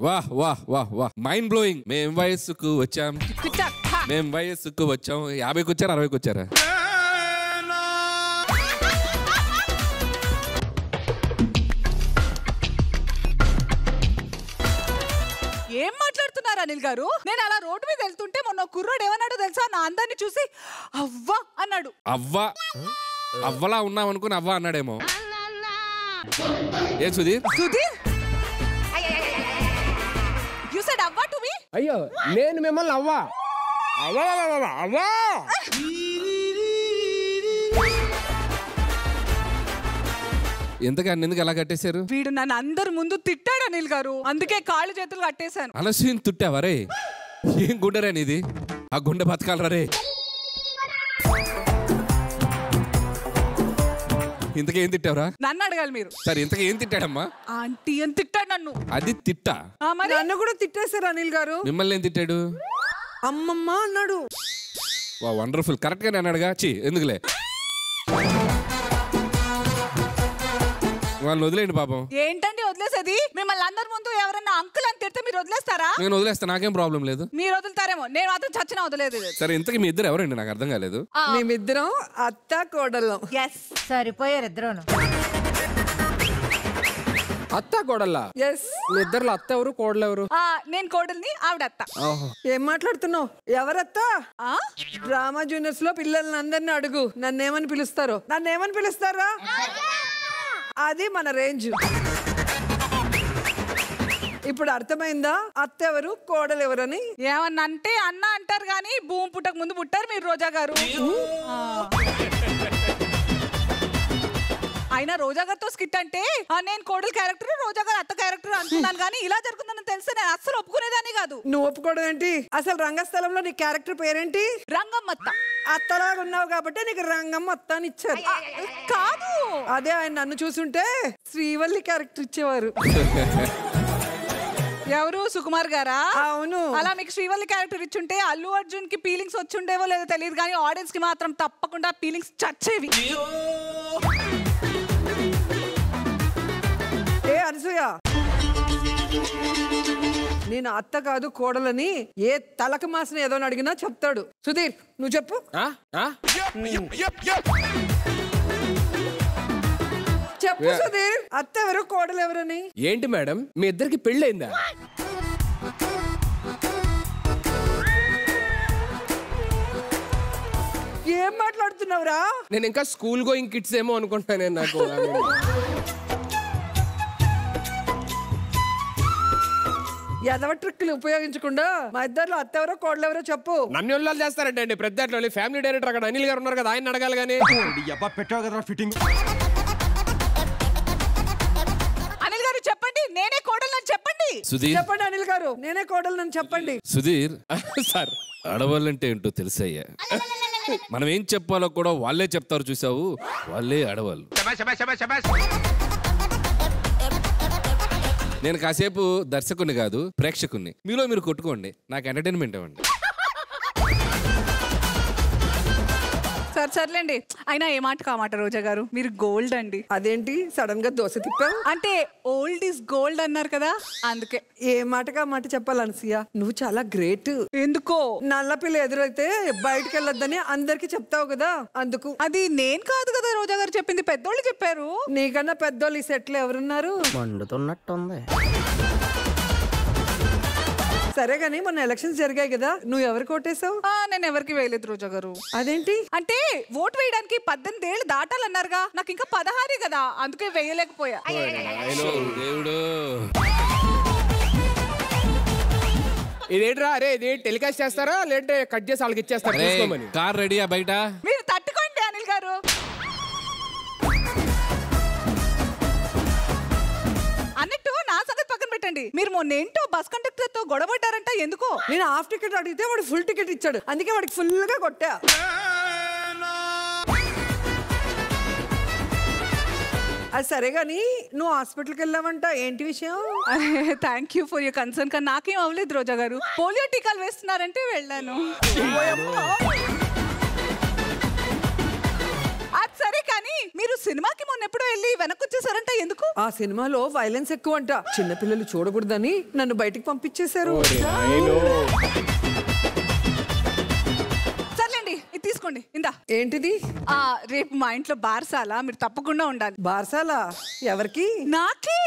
వాహ్ వాహ్ వాహ్ వాహ్ మైండ్ బ్లోయింగ్. మేం వయస్సుకు వచ్చాం, మేం వయస్సుకు వచ్చాం. 50కి వచ్చారా 60కి వచ్చారా? ఏం మాట్లాడుతున్నారు అనిల్ గారు? నేను అలా రోడ్డు మీద వెళ్తుంటే మొన్న కుర్రోడు ఏమన్నాడో తెలుసా? నా అందాన్ని చూసి అవ్వా అన్నాడు. అవ్వా అవ్వలా ఉన్నాం అనుకుని అవ్వా అన్నాడేమో. ఏ సుధీర్? సుధీర్ యు సెడ్ అవ్వా టు మీ? అయ్యో నేను మిమ్మల్ని అవ్వా అవ్వా అవ్వా. ఎంతగా ఎందుకు అలా కట్టేశారు? వీడు నన్ను అందరి ముందు తిట్టాడు అనిల్ గారు, అందుకే కాళ్ళు చేతులు కట్టేశాను. అనసూయని తుట్టావా రే? ఏం గుండెరా నీది? ఆ గుండె బతకాలరా రే. ఇంతకీ ఏం తిట్టావరా? నన్ను అడగాలి మీరు. సరే ఇంతకీ ఏం తిట్టాడమ్మా? ఆంటీ అని తిట్టాడు నన్ను. అది తిట్టా? నన్ను కూడా తిట్టేశారు అనిల్ గారు. మిమ్మల్ని ఏం తిట్టాడు? అమ్మమ్మ అన్నాడు. వా వండర్ఫుల్. కరెక్ట్ గానే అన్నాడుగా. చి ఎందుకులే, వాళ్ళని వదిలేండి పాపం. ఏంటండి వదిలేసేది? మిమ్మల్ని అందరి ముందు ఎవరన్నా అంకుల్ అని తిడితే మీరు వదిలేస్తారా? నేను వదిలేస్తా, నాకేం ప్రాబ్లం లేదు. మీరు వదులుతారేమో, నేను మాత్రం చచ్చినా వదిలేదు. సరే ఇంతకీ మీ ఇద్దరు ఎవరండి? నాకు అర్థం కాలేదు. మేమిద్దరం అత్త కోడళ్ళం. సరిపోయారు ఇద్దరును. అత్త కోడల్లా? ఎస్. మీ ఇద్దరు అత్త ఎవరు కోడలు ఎవరు? నేను కోడల్ని, ఆవిడ అత్త. ఏం మాట్లాడుతున్నావు? ఎవరత్త? డ్రామా జూనియర్స్ లో పిల్లల్ని అందరిని అడుగు నన్నేమని పిలుస్తారో. నన్నేమని పిలుస్తారా? అది మన రేంజ్. ఇప్పుడు అర్థమైందా అత్త ఎవరు కోడలు ఎవరని? ఏమన్నా అంటే అన్న అంటారు గాని భూమి పుట్టక ముందు పుట్టారు మీరు రోజా గారు. అయినా రోజా గారితో స్కిట్ అంటే నేను కోడలు క్యారెక్టర్, రోజా గారు అత్త క్యారెక్టర్ అంటున్నాను కానీ ఇలా జరుగుతుందని తెలిస్తే నేను అస్సలు ఒప్పుకునేదాన్ని కాదు. నువ్వు ఒప్పుకోవడం ఏంటి? అసలు రంగస్థలంలో నీ క్యారెక్టర్ పేరేంటి? రంగమ్మత్త. అత్తలాగా ఉన్నావు కాబట్టి నీకు రంగమ్మత్త అని ఇచ్చారు. కాదు, అదే ఆయన నన్ను చూసుంటే శ్రీవల్లి క్యారెక్టర్ ఇచ్చేవారు. ఎవరు? సుకుమార్ గారా? అవును. అలా మీకు శ్రీవల్లి క్యారెక్టర్ ఇచ్చుంటే అల్లు అర్జున్ కి ఫీలింగ్స్ వచ్చుండేవో లేదో తెలియదు కానీ ఆడియన్స్ కి మాత్రం తప్పకుండా ఫీలింగ్స్ చచ్చేవి. ఏ అనసూయ, నేను అత్త కాదు కోడలని ఏ తలక మాసిన ఏదో అడిగినా చెప్తాడు. సుధీర్ నువ్వు చెప్పు. చెప్పు సుధీర్, అత్త ఎవరు కోడలు ఎవరని? ఏంటి మేడం మీ ఇద్దరికి పెళ్ళైందా? ఏం మాట్లాడుతున్నావురా? నేను ఇంకా స్కూల్ గోయింగ్ కిడ్స్ ఏమో అనుకుంటున్నాను. నాకు ఎదవ ట్రిక్లు ఉపయోగించకుండా మా ఇద్దరు అత్త ఎవరో కోడలు ఎవరో చెప్పు. నన్ను ఉల్లాలు చేస్తారంటే అండి పెద్ద ఫ్యామిలీ డైరెక్టర్ అక్కడ అనిల్ గారు ఉన్నారు కదా, ఆయన అడగాలి కానీ. పెట్టావు కదా ఫిట్టింగ్. అనిల్ గారు చెప్పండి, నేనే కోడలు అని చెప్పండి. సుధీర్ చెప్పండి అనిల్ గారు, నేనే కోడలు అని చెప్పండి. సుధీర్ సార్ అడవాలంటే ఏంటో తెలుసయ్యా. మనం ఏం చెప్పాలో కూడా వాళ్ళే చెప్తారు, చూసావు? వాళ్ళే అడవాళ్ళు. నేను కాసేపు దర్శకుని కాదు ప్రేక్షకుని. మీలో మీరు కొట్టుకోండి, నాకు ఎంటర్టైన్మెంట్ ఇవ్వండి. సర్లేండి. అయినా ఏ మాట కామాట రోజా గారు, మీరు గోల్డ్ అండి. అదేంటి సడన్ గా దోశ తిప్పావు? అంటే ఓల్డ్ ఇస్ గోల్డ్ అన్నారు కదా, అందుకే. ఏ మాటగా మాట చెప్పాలి అనసూయ, నువ్వు చాలా గ్రేట్. ఎందుకో? నల్ల పిల్ల ఎదురైతే బయటకు వెళ్ళొద్దని అందరికి చెప్తావు కదా, అందుకు. అది నేను కాదు కదా రోజా గారు చెప్పింది, పెద్దోళ్ళు చెప్పారు. నీకన్నా పెద్దోళ్ళు ఈ సెట్ లో ఎవరున్నారు? మండుతున్నట్టుంది. సరే గానీ మొన్న ఎలక్షన్స్ జరిగాయి కదా, నువ్వు ఎవరికి ఓటేసావు? నేను ఎవరికి వేయలేదు రోజా గారు. అదేంటి? అంటే ఓటు వేయడానికి 18 ఏళ్ళు దాటాలన్నారుగా, నాకు ఇంకా 16 కదా, అందుకే వేయలేకపోయా. దేవుడు, ఇదేంట్రా? అరే ఇది టెలికాస్ట్ చేస్తారా లేదంటే కట్ చేసి వాళ్ళకి ఇచ్చేస్తారా? తీసుకోమని. కార్ రెడీయా బయట? మీరు తట్టుకోండి అనిల్ గారు. అన్నట్టు నా సంగతి పక్కన పెట్టండి, మీరు మొన్నేంటో బస్ కండక్టర్ తో గొడవపడ్డారంట, ఎందుకో? నేను హాఫ్ టికెట్ అడిగితే వాడు ఫుల్ టికెట్ ఇచ్చాడు, అందుకే వాడికి ఫుల్ గా కొట్టా. అది సరే గానీ నువ్వు హాస్పిటల్కి వెళ్ళావంట, ఏంటి విషయం? Thank you for your concern, కానీ నాకేం అవ్వలేదు రోజా గారు. పోలియో టీకాలు వేస్తున్నారంటే వెళ్ళాను. అది సరే కానీ మీరు సినిమాకి మొన్న ఎప్పుడో వెళ్ళి వెనక్కి వచ్చేసారంట, ఎందుకు? ఆ సినిమాలో వైలెన్స్ ఎక్కువ అంట, చిన్నపిల్లలు చూడకూడదని నన్ను బయటికి పంపించేశారు. సర్లేండి, ఇది తీసుకోండి. ఇందా. ఏంటిది? రేపు మా ఇంట్లో బార్సాల, మీరు తప్పకుండా ఉండాలి. బార్సాలా? ఎవరికి? నాకే.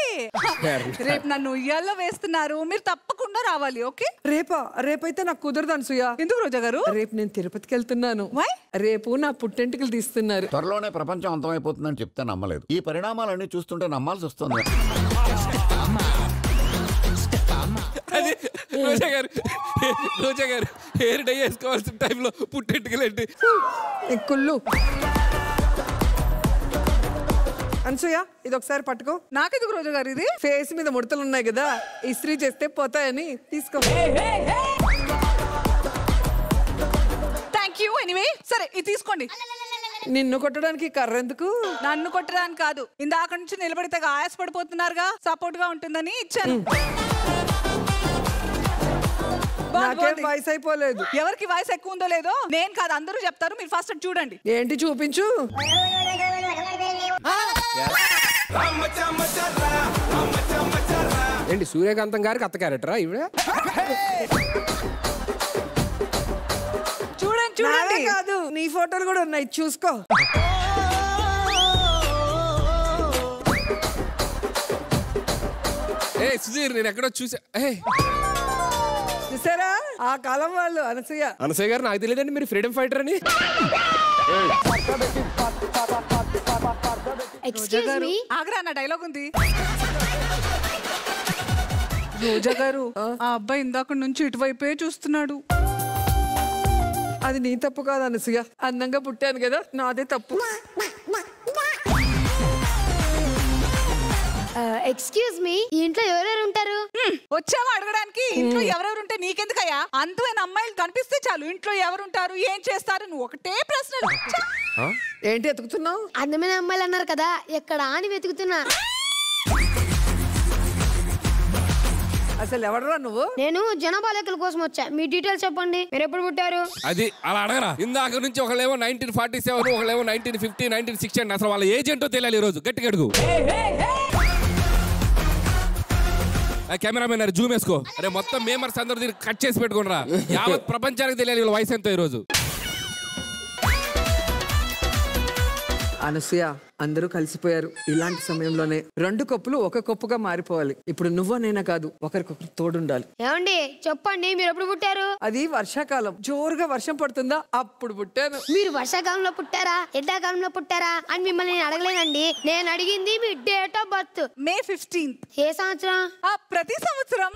రేపు నన్ను ఉయ్యాల్లో వేస్తున్నారు, మీరు తప్పకుండా రావాలి. ఓకే? రేపైతే నాకు కుదరదు అనసూయ. ఎందుకు రోజా గారు? రేపు నేను తిరుపతికి వెళ్తున్నాను. రేపు నా పుట్టెంటుకలు తీస్తున్నారు. త్వరలోనే ప్రపంచం అంతమైపోతుందని చెప్తే నమ్మలేదు. ఈ పరిణామాలన్నీ చూస్తుంటే నమ్మాల్సి వస్తుంది. రోజా గారు హెయిర్ డై వేసుకోవాల్సిన టైంలో పుట్టెంటుకలేంటి? కుళ్ళు. అనసూయ, ఇది ఒకసారి పట్టుకో. నాకెందుకు రోజా గారు ఇది? ఫేస్ మీద ముడతలు ఉన్నాయి కదా, ఇస్త్రీ చేస్తే పోతాయని తీసుకో. Thank you. ఎనీవే, సరే ఇది తీసుకోండి. నిన్ను కొట్టడానికి కర్ర ఎందుకు? నన్ను కొట్టడానికి కాదు, ఇందాక నుంచి నిలబడితే ఆయాసపడిపోతున్నారుగా, సపోర్ట్ గా ఉంటుందని ఇచ్చాను. నాకేం వయసు అయిపోలేదు. ఎవరికి వయసు ఎక్కువ ఉందో లేదో నేను కాదు, అందరూ చెప్తారు. మీరు ఫస్ట్ చూడండి. ఏంటి చూపించు. ఏంటి సూర్యకాంతం గారికి అత్త క్యారెక్టరా ఇవిడ? చూడండి చూడండి. కాదు, నీ ఫోటోలు కూడా ఉన్నాయి, చూసుకో. సుధీర్, నేను ఎక్కడో చూసా. చూసారా, ఆ కాలం వాళ్ళు. అనసూయ గారు, నాకు తెలియదండి మీరు ఫ్రీడమ్ ఫైటర్ అని. ఆగ్రా, నా డైలాగ్ ఉంది. రోజా గారు, ఆ అబ్బాయి ఇందాక నుంచి ఇటువైపే చూస్తున్నాడు. అది నీ తప్పు కాదు అనసూయ, అందంగా పుట్టాను కదా, నాదే తప్పు. ఎక్స్క్యూజ్ మీ, ఇంట్లో ఎవరెవరు ఉంటారు? వచ్చావా అడగడానికి? ఇంట్లో ఎవరెవరు ఉంటే నీకెందుకయ్యా? అందమైన అమ్మాయిలు కనిపిస్తే చాలు ఇంట్లో ఎవరుంటారు, ఏం చేస్తారు, నువ్వు ఒకటే ప్రశ్నలు. ఏంటి వెతుకుతున్నావు? అందమైన అమ్మాయిలు అన్నారు కదా, ఎక్కడ అని వెతుకుతున్నా. అసలు ఎవడరా నువ్వు? నేను జనాభా లెక్కల కోసం వచ్చా. మీ డీటెయిల్స్ చెప్పండి, మీరు ఎప్పుడు పుట్టారు? అది అలా అడగరా. ఇందాక నుంచి ఒకళ్ళేమో 1947, ఒకళ్ళేమో 1950, 1960. అసలు వాళ్ళ ఏజ్ ఏంటో తెలియాలి ఈ రోజు. గట్టిగా అడుగు. కెమెరామెన్ జూమ్ వేసుకో. అరే మొత్తం మేమర్స్ అందరూ దీన్ని కట్ చేసి పెట్టుకోండిరా. యావత్ ప్రపంచానికి తెలియాలి వీళ్ళ వయసు ఎంతో ఈ రోజు. అనసూయ, అందరూ కలిసిపోయారు. ఇలాంటి సమయంలోనే రెండు కప్పులు ఒక కప్పుగా మారిపోవాలి. ఇప్పుడు నువ్వు నేనా కాదు, ఒకరికొకరు తోడుండాలి. ఏమండి చెప్పండి, మీరు ఎప్పుడు పుట్టారు? అది వర్షాకాలం, జోరుగా వర్షం పడుతుందా, అప్పుడు పుట్టాను. మీరు వర్షాకాలంలో పుట్టారా, ఎండాకాలంలో పుట్టారా అని మిమ్మల్ని నేను అడగలేనండి. నేను అడిగింది మీ date of birth. May 15th. ఏ సంవత్సరం? ప్రతి సంవత్సరం.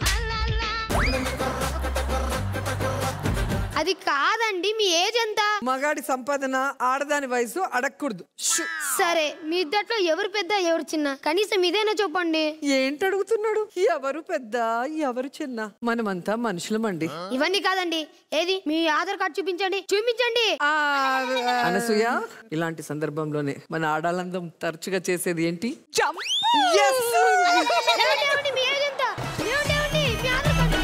అది కాదండి, మీ ఏజ్ ఎంత? మగాడి సంపాదన, ఆడదాని వయసు అడగకూడదు. సరే, మీ ఇద్దట్లో ఎవరు పెద్ద ఎవరు చిన్న, కనీసం ఇదేనా చెప్పండి. ఏంటి అడుగుతున్నాడు? ఎవరు పెద్ద ఎవరు చిన్న? మనమంతా మనుషులమండి. ఇవన్నీ కాదండి, ఏది మీ ఆధార్ కార్డు చూపించండి. చూపించండి. అనసూయ, ఇలాంటి సందర్భంలోనే మన ఆడాలందం తరచుగా చేసేది ఏంటి? జంప్. మీ ఏజ్ ఎంత? మీ ఆధార్ కార్డు.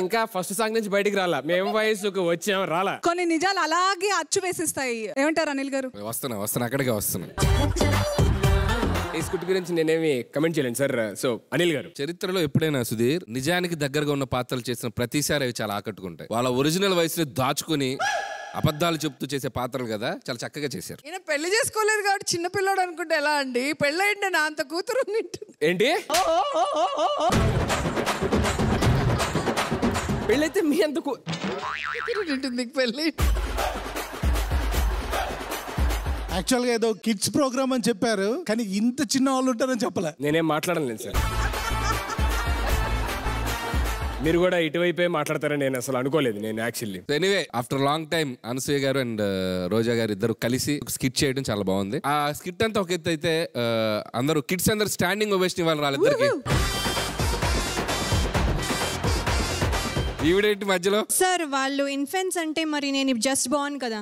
ఇంకా ఫస్ట్ సాంగ్ నుంచి బయటికి రాలా, మేము వయసుకు వచ్చాం రాలా. కొన్ని నిజాలు అలాగే అచ్చు వేసిస్తాయి. ఏమంటారు అనిల్ గారు? వస్తున్నా అక్కడికే వస్తున్నా. ఈ స్క్రిప్ట్ గురించి నేనేమి కమెంట్ చేయలేను సార్. సో అనిల్ గారు, చరిత్రలో ఎప్పుడైనా సుధీర్ నిజానికి దగ్గరగా ఉన్న పాత్రలు చేసిన ప్రతిసారి అవి చాలా ఆకట్టుకుంటాయి. వాళ్ళ ఒరిజినల్ వయసుని దాచుకుని అబద్ధాలు చెప్తూ చేసే పాత్రలు కదా, చాలా చక్కగా చేశారు. ఈయన పెళ్లి చేసుకోలేదు కాబట్టి చిన్నపిల్లాడు అనుకుంటే ఎలా అండి? పెళ్ళయింటే నా అంత కూతురు ఏంటి పెళ్ళైతే మీ అంతకు ఉంటుంది పెళ్ళి. యాక్చువల్గా ఏదో కిడ్స్ ప్రోగ్రామ్ అని చెప్పారు, కానీ ఇంత చిన్న వాళ్ళు ఉంటారని చెప్పలే. నేనేం మాట్లాడలేదు సార్. మీరు కూడా ఇటువైపే మాట్లాడతారని నేను అసలు అనుకోలేదు. నేను actually anyway, after long time Anasuya గారు అండ్ రోజా గారు ఇద్దరు కలిసి స్కిట్ చేయడం చాలా బాగుంది. ఆ స్కిట్ అంతా ఒక ఎత్తు అయితే అందరూ కిడ్స్ అందరు స్టాండింగ్ ఓవేషన్ ఇవ్వాలి వాళ్ళిద్దరికి. ఈవిడేంటి మధ్యలో? సార్ వాళ్ళు ఇన్ఫెన్స్ అంటే మరి నేను జస్ట్ బాన్ కదా,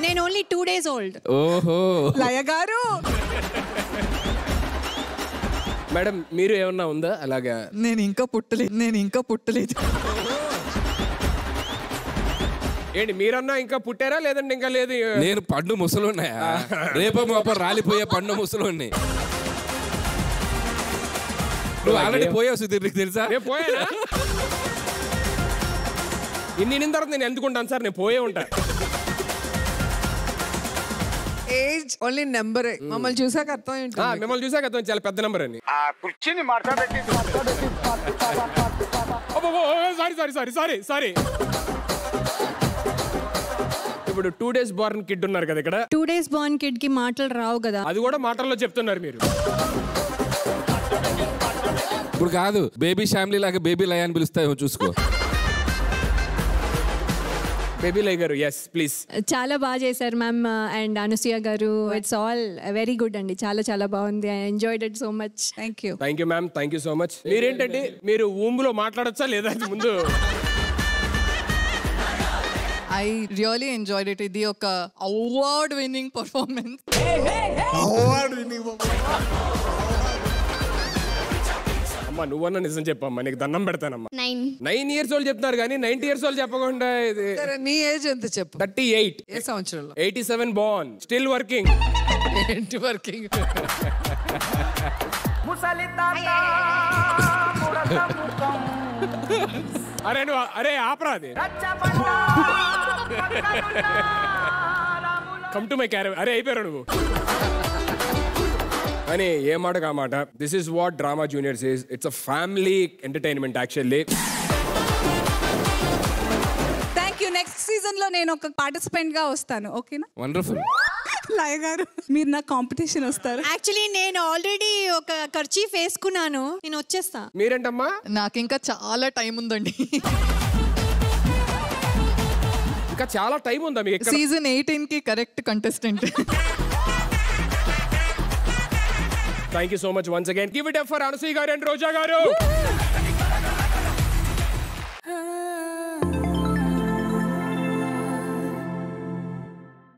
నేను ఓన్లీ 2 days old. ఓహో లయ గారు, మేడం మీరు ఏమన్నా ఉందా అలాగా? నేను ఇంకా పుట్టలేదు. ఏంటి మీరన్నా ఇంకా పుట్టారా లేదంటే ఇంకా లేదు? నేను పండు ముసలు ఉన్నాయా? రేపో మాపో రాలిపోయే పండు ముసలు ఉన్నాయి. నువ్వు ఆల్రెడీ పోయావు సుధీర్, నీకు తెలుసా? నేను పోయానా? ఇన్ని తర్వాత నేను ఎందుకుంటాను సార్, నేను పోయే ఉంటా. Age only number. మమ్మల్ని చూసాక అర్థం ఏంటి? మిమ్మల్ని చూసాక అర్థం చాలా పెద్ద నెంబర్ అని. సారీ. ఇప్పుడు 2 days born kid ఉన్నారు కదా ఇక్కడ. 2 days born kid కి మాటలు రావు కదా. అది కూడా మాటల్లో చెప్తున్నారు మీరు. ఇప్పుడు కాదు, బేబీ ఫ్యామిలీ లాగా బేబీ లయ అని పిలుస్తాయో చూసుకో. బేబీ లయ గారు, ఎస్ ప్లీజ్. చాలా బాగా చేశారు మ్యామ్ అండ్ అనసూయ గారు. ఇట్స్ ఆల్ వెరీ గుడ్ అండి. చాలా బాగుంది. I enjoyed it so much. Thank you ma'am, thank you so much. మీరేంటంటే మీరు ఊంబులో మాట్లాడచ్చా లేదా ముందు? I really enjoyed it. ఇది ఒక అవార్డ్ విన్నింగ్ పర్ఫార్మెన్స్. అమ్మా నువ్వన్నా నిజం చెప్పమ్మా, నీకు దండం పెడతానమ్మా. 9 years old చెప్తున్నారు కానీ 90 years old చెప్పకుండా. ఇది నీ ఏజ్ ఎంత చెప్పు? 38. ఏ సంవత్సరంలో? 87 born, స్టిల్ వర్కింగ్. ఏంటి వర్కింగ్? అరే ఆపరా అది. Come to my character. అరే అయిపోయారు నువ్వు అని ఏ మాట కా మాట. This is what drama juniors is. It's a family entertainment actually. Thank you. Next season లో నేను ఒక పార్టిసిపెంట్ గా వస్తాను, ఓకేనా? వండర్ఫుల్. లయ గారు, మీరు నా కాంపిటీషన్ వస్తారు. యాక్చువల్లీ నేను ఆల్రెడీ ఒక కర్చీఫ్ వేసుకున్నాను. నేను వచ్చేస్తా. మీరేంటమ్మా? నాకు ఇంకా చాలా టైం ఉందండి. ఇంకా చాలా టైం ఉందా మీకు? సీజన్ 18 కి correct contestant. Thank you so much once again. Give it up for Anasuya గారు అండ్ రోజా గారు.